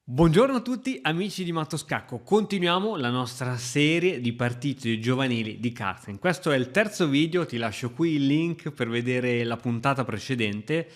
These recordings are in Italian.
Buongiorno a tutti amici di Matto Scacco, continuiamo la nostra serie di partite giovanili di Carsten. Questo è il terzo video, ti lascio qui il link per vedere la puntata precedente.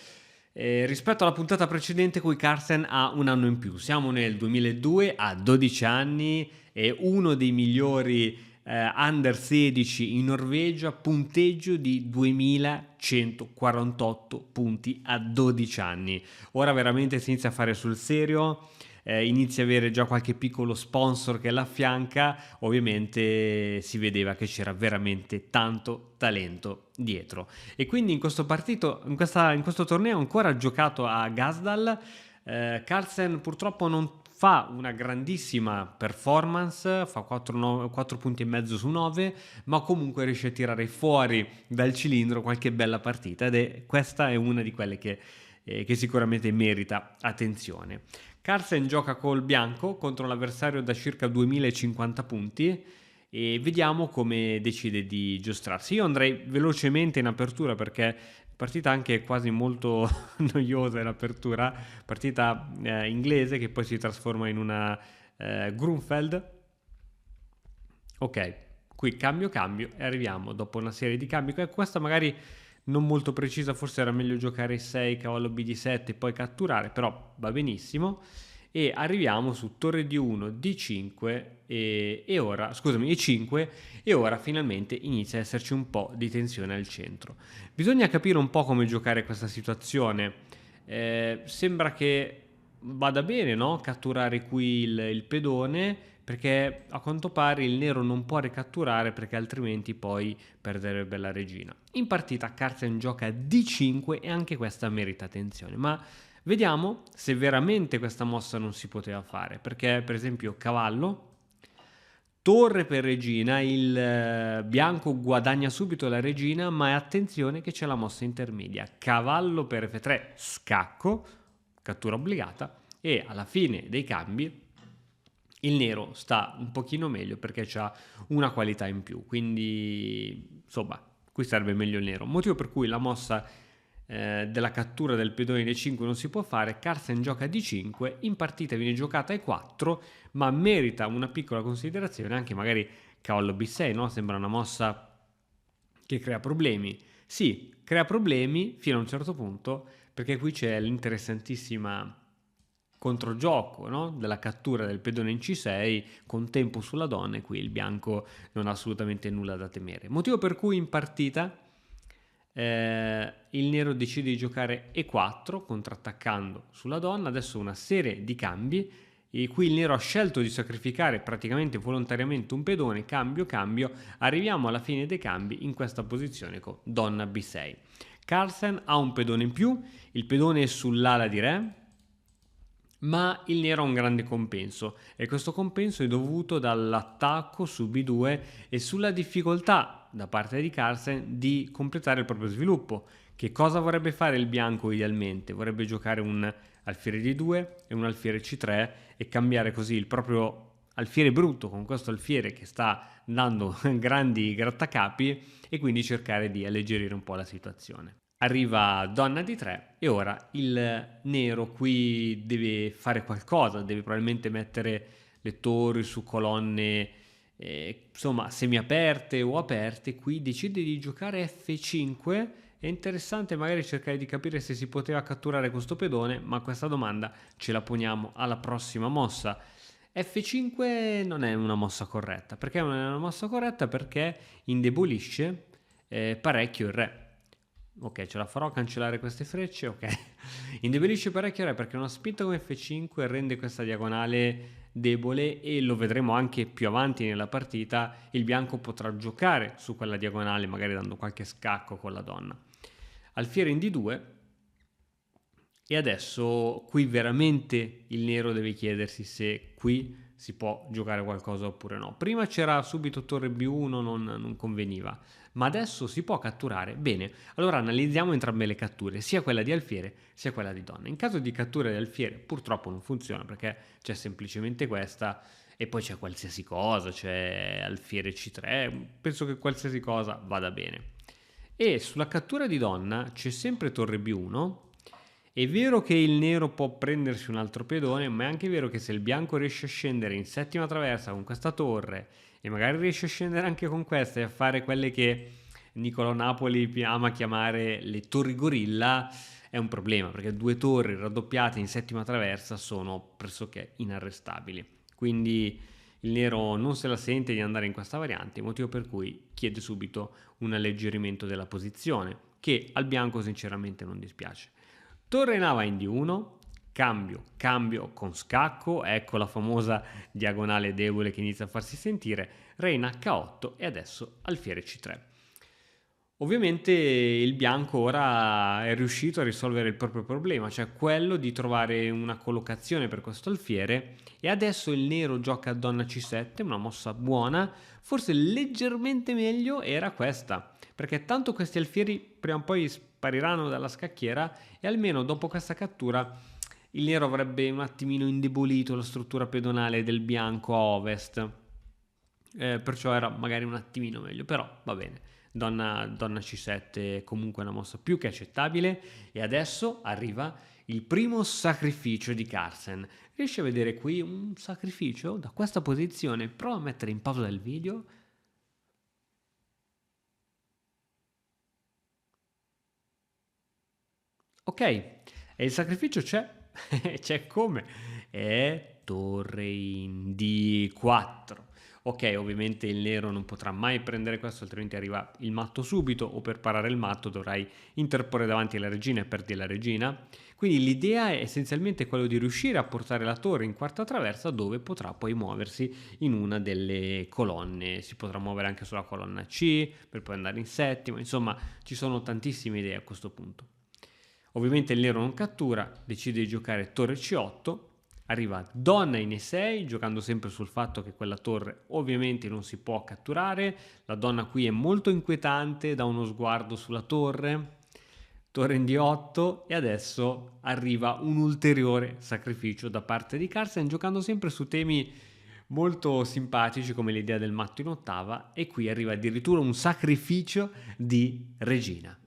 Rispetto alla puntata precedente qui Carsten ha un anno in più, siamo nel 2002, ha 12 anni, è uno dei migliori under 16 in Norvegia, punteggio di 2148 punti a 12 anni. Ora veramente si inizia a fare sul serio. Inizia a avere già qualche piccolo sponsor che l'affianca, ovviamente si vedeva che c'era veramente tanto talento dietro. E quindi in questo partito, in questo torneo ancora giocato a Gasdal, Carlsen purtroppo non fa una grandissima performance, fa 4 punti e mezzo su 9, ma comunque riesce a tirare fuori dal cilindro qualche bella partita questa è una di quelle che sicuramente merita attenzione. Carlsen gioca col bianco contro l'avversario da circa 2050 punti e vediamo come decide di giostrarsi. Io andrei velocemente in apertura perché partita anche quasi molto noiosa in apertura, partita inglese che poi si trasforma in una Grunfeld. Ok, qui cambio e arriviamo dopo una serie di cambi. Questa magari non molto precisa, forse era meglio giocare 6, cavallo B di 7 e poi catturare, però va benissimo. E arriviamo su torre di 1, D5 e ora, scusami, E5 e ora finalmente inizia a esserci un po' di tensione al centro. Bisogna capire un po' come giocare questa situazione. Sembra che vada bene, no? Catturare qui il pedone perché a quanto pare il nero non può ricatturare perché altrimenti poi perderebbe la regina. In partita Carlsen gioca D5 e anche questa merita attenzione, ma vediamo se veramente questa mossa non si poteva fare, perché per esempio cavallo, torre per regina, il bianco guadagna subito la regina, ma attenzione che c'è la mossa intermedia, cavallo per F3, scacco, cattura obbligata e alla fine dei cambi il nero sta un pochino meglio perché ha una qualità in più, quindi insomma qui sarebbe meglio il nero, motivo per cui la mossa della cattura del pedone D5 non si può fare. Carlsen gioca D5, in partita viene giocata E4 ma merita una piccola considerazione anche magari cavallo B6, no? Sembra una mossa che crea problemi. Sì, crea problemi fino a un certo punto perché qui c'è l'interessantissima controgioco, no? Della cattura del pedone in C6 con tempo sulla donna e qui il bianco non ha assolutamente nulla da temere. Motivo per cui in partita il nero decide di giocare E4 contrattaccando sulla donna. Adesso una serie di cambi e qui il nero ha scelto di sacrificare praticamente volontariamente un pedone, cambio, arriviamo alla fine dei cambi in questa posizione con donna B6. Carlsen ha un pedone in più, il pedone è sull'ala di re, ma il nero ha un grande compenso e questo compenso è dovuto dall'attacco su B2 e sulla difficoltà da parte di Carlsen di completare il proprio sviluppo. Che cosa vorrebbe fare il bianco idealmente? Vorrebbe giocare un alfiere D2 e un alfiere C3 e cambiare così il proprio alfiere brutto con questo alfiere che sta dando grandi grattacapi e quindi cercare di alleggerire un po' la situazione. Arriva donna di 3 e ora il nero qui deve fare qualcosa, deve probabilmente mettere le torri su colonne insomma semiaperte o aperte. Qui decide di giocare F5. È interessante magari cercare di capire se si poteva catturare questo pedone, ma questa domanda ce la poniamo alla prossima mossa. F5 non è una mossa corretta. Perché non è una mossa corretta? Perché indebolisce parecchio il re. Ok, ce la farò cancellare queste frecce, ok. Indebolisce parecchio re perché una spinta come F5 rende questa diagonale debole e lo vedremo anche più avanti nella partita, il bianco potrà giocare su quella diagonale magari dando qualche scacco con la donna. Alfiere in D2 e adesso qui veramente il nero deve chiedersi se qui si può giocare qualcosa oppure no. Prima c'era subito torre B1, non conveniva, ma adesso si può catturare. Bene, allora analizziamo entrambe le catture, sia quella di alfiere sia quella di donna. In caso di cattura di alfiere purtroppo non funziona perché c'è semplicemente questa e poi c'è qualsiasi cosa, c'è alfiere C3, penso che qualsiasi cosa vada bene. E sulla cattura di donna c'è sempre torre B1 È vero che il nero può prendersi un altro pedone, ma è anche vero che se il bianco riesce a scendere in settima traversa con questa torre e magari riesce a scendere anche con questa e a fare quelle che Niccolò Napoli ama chiamare le torri gorilla, è un problema perché due torri raddoppiate in settima traversa sono pressoché inarrestabili. Quindi il nero non se la sente di andare in questa variante, motivo per cui chiede subito un alleggerimento della posizione, che al bianco sinceramente non dispiace. Torre in A in D1, cambio con scacco, ecco la famosa diagonale debole che inizia a farsi sentire, re in H8 e adesso alfiere C3. Ovviamente il bianco ora è riuscito a risolvere il proprio problema, cioè quello di trovare una collocazione per questo alfiere, e adesso il nero gioca a donna C7, una mossa buona, forse leggermente meglio era questa, perché tanto questi alfieri prima o poi spariranno dalla scacchiera e almeno dopo questa cattura il nero avrebbe un attimino indebolito la struttura pedonale del bianco a ovest, perciò era magari un attimino meglio, però va bene. Donna C7 è comunque una mossa più che accettabile, e adesso arriva il primo sacrificio di Carlsen. Riesci a vedere qui un sacrificio da questa posizione? Prova a mettere in pausa il video. Ok, e il sacrificio c'è, c'è come? È torre in D4. Ok, ovviamente il nero non potrà mai prendere questo, altrimenti arriva il matto subito, o per parare il matto dovrai interporre davanti la regina e perdi la regina. Quindi l'idea è essenzialmente quello di riuscire a portare la torre in quarta traversa, dove potrà poi muoversi in una delle colonne. Si potrà muovere anche sulla colonna C, per poi andare in settima, insomma ci sono tantissime idee a questo punto. Ovviamente il nero non cattura, decide di giocare torre C8, arriva donna in E6, giocando sempre sul fatto che quella torre ovviamente non si può catturare. La donna qui è molto inquietante, dà uno sguardo sulla torre, torre in D8, e adesso arriva un ulteriore sacrificio da parte di Carlsen, giocando sempre su temi molto simpatici come l'idea del matto in ottava, e qui arriva addirittura un sacrificio di regina.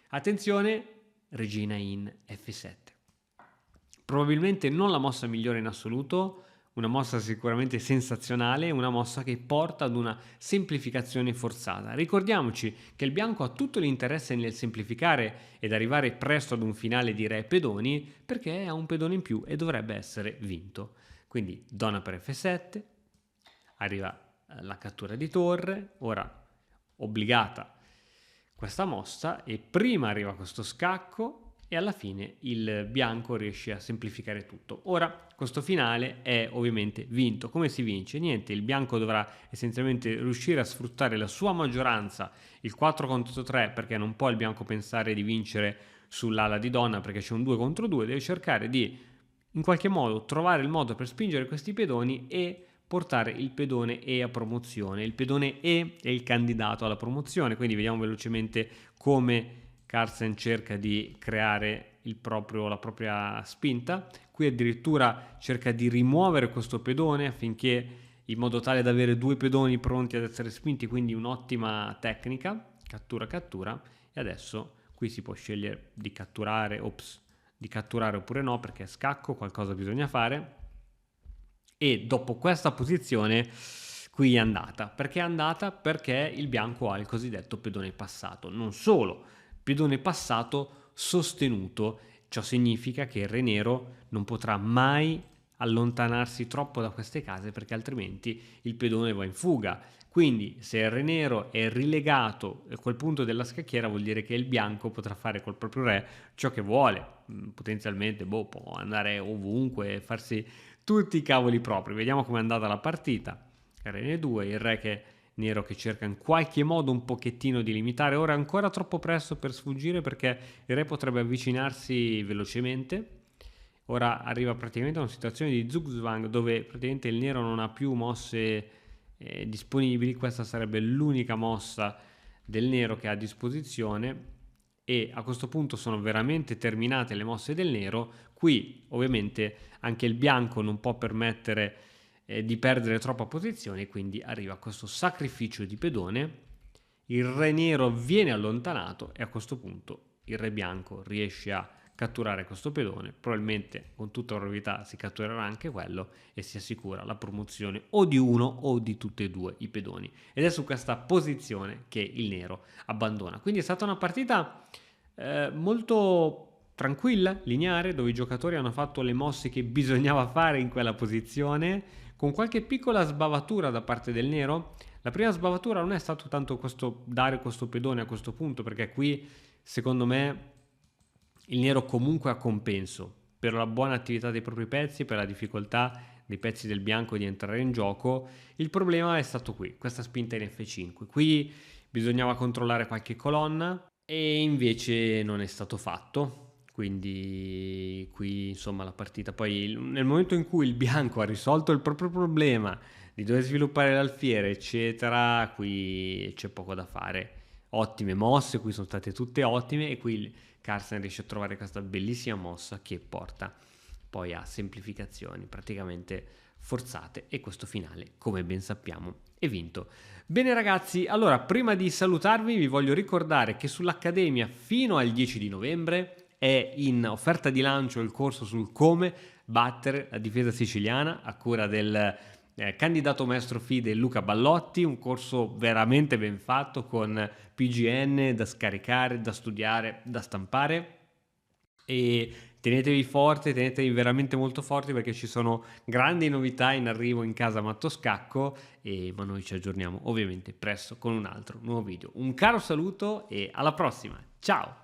Attenzione, regina in F7. Probabilmente non la mossa migliore in assoluto, una mossa sicuramente sensazionale, una mossa che porta ad una semplificazione forzata. Ricordiamoci che il bianco ha tutto l'interesse nel semplificare ed arrivare presto ad un finale di re e pedoni, perché ha un pedone in più e dovrebbe essere vinto. Quindi donna per F7, arriva la cattura di torre, ora obbligata questa mossa, e prima arriva questo scacco e alla fine il bianco riesce a semplificare tutto. Ora questo finale è ovviamente vinto. Come si vince? Niente, il bianco dovrà essenzialmente riuscire a sfruttare la sua maggioranza, il 4 contro 3, perché non può il bianco pensare di vincere sull'ala di donna perché c'è un 2 contro 2, deve cercare di in qualche modo trovare il modo per spingere questi pedoni e portare il pedone E a promozione. Il pedone E è il candidato alla promozione, quindi vediamo velocemente come Carlsen cerca di creare la propria spinta. Qui addirittura cerca di rimuovere questo pedone affinché, in modo tale da avere due pedoni pronti ad essere spinti, quindi un'ottima tecnica, cattura, e adesso qui si può scegliere di catturare, oppure no, perché scacco, qualcosa bisogna fare. E dopo questa posizione qui è andata. Perché è andata? Perché il bianco ha il cosiddetto pedone passato. Non solo, pedone passato sostenuto. Ciò significa che il re nero non potrà mai allontanarsi troppo da queste case, perché altrimenti il pedone va in fuga. Quindi se il re nero è rilegato a quel punto della scacchiera, vuol dire che il bianco potrà fare col proprio re ciò che vuole. Potenzialmente può andare ovunque e farsi tutti i cavoli propri. Vediamo com'è andata la partita. Re N2, il re nero che cerca in qualche modo un pochettino di limitare. Ora è ancora troppo presto per sfuggire, perché il re potrebbe avvicinarsi velocemente. Ora arriva praticamente a una situazione di zugzwang dove praticamente il nero non ha più mosse disponibili. Questa sarebbe l'unica mossa del nero che ha a disposizione, e a questo punto sono veramente terminate le mosse del nero. Qui ovviamente anche il bianco non può permettere di perdere troppa posizione, quindi arriva questo sacrificio di pedone, il re nero viene allontanato e a questo punto il re bianco riesce a catturare questo pedone, probabilmente con tutta probabilità si catturerà anche quello e si assicura la promozione o di uno o di tutti e due i pedoni, ed è su questa posizione che il nero abbandona. Quindi è stata una partita molto tranquilla, lineare, dove i giocatori hanno fatto le mosse che bisognava fare in quella posizione, con qualche piccola sbavatura da parte del nero. La prima sbavatura non è stato tanto questo dare questo pedone a questo punto, perché qui secondo me il nero comunque ha compenso per la buona attività dei propri pezzi, per la difficoltà dei pezzi del bianco di entrare in gioco. Il problema è stato qui, questa spinta in F5. Qui bisognava controllare qualche colonna e invece non è stato fatto. Quindi qui insomma la partita, poi nel momento in cui il bianco ha risolto il proprio problema di dover sviluppare l'alfiere eccetera, qui c'è poco da fare. Ottime mosse, qui sono state tutte ottime, e qui Carlsen riesce a trovare questa bellissima mossa che porta poi a semplificazioni praticamente forzate, e questo finale, come ben sappiamo, è vinto. Bene ragazzi, allora prima di salutarvi vi voglio ricordare che sull'Accademia fino al 10 di novembre è in offerta di lancio il corso sul come battere la difesa siciliana a cura del candidato maestro FIDE Luca Ballotti, un corso veramente ben fatto con PGN da scaricare, da studiare, da stampare, e tenetevi forte, tenetevi veramente molto forti, perché ci sono grandi novità in arrivo in casa Matto Scacco, ma noi ci aggiorniamo ovviamente presto con un altro nuovo video. Un caro saluto e alla prossima, ciao!